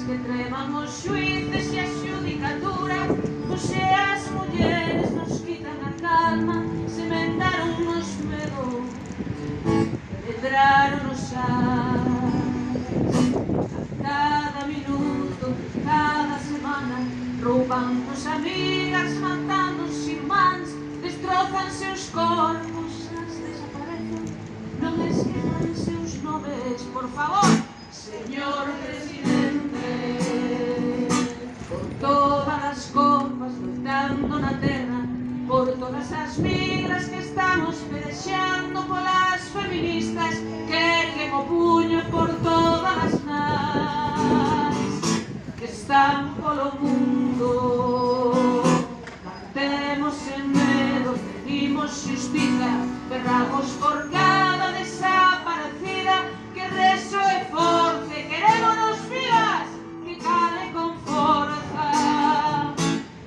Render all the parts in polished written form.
Que treman os xuíces e a xudicatura, hoxe as mulleres nos quitan a calma, sementaron nos medos, pedraron os cada minuto, cada semana, rouban os amigas, matan os irmáns, destrozanse os corpos, as desaparecen, non esquemanse os nomes, por favor, señor presidente. Por todas as copas loitando na terra, por todas as migras que estamos pelexando, polas feministas que erguen o puño, por todas as nais que están polo mundo. Cantemos sen medo, pedimos xustiza, berramos por cada desaparecida, que rezo e force, querémonos vivas, que cale con forza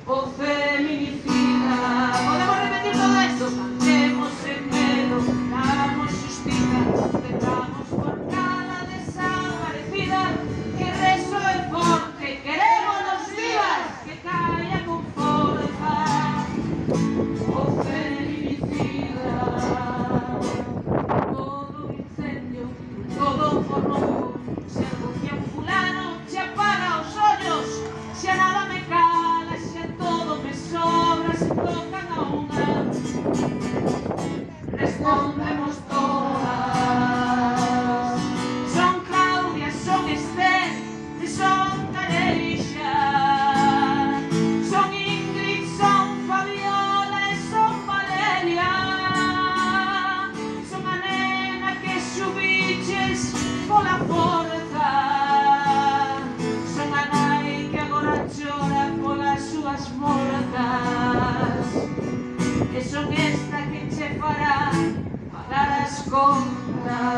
o feminicida. Podemos repetir todo esto? Cantemos sen medo, berramos xustiza, berramos por cada desaparecida, que rezo e forte, querémonos vivas, que caia con forza o feminicida. Todo incendio, todo forno, se anuncia un fulano, se apaga os ollos, se a nada me cala, se a todo me sobra, se tocan a unha, respondemos todas. Son Claudia, son Esther, son Careixa, son Ingrid, son Fabiola e son Valeria, son a nena que subiches pola forza, son a nai que agora chora polas súas mortas, e son esta que che fará pagar as contas.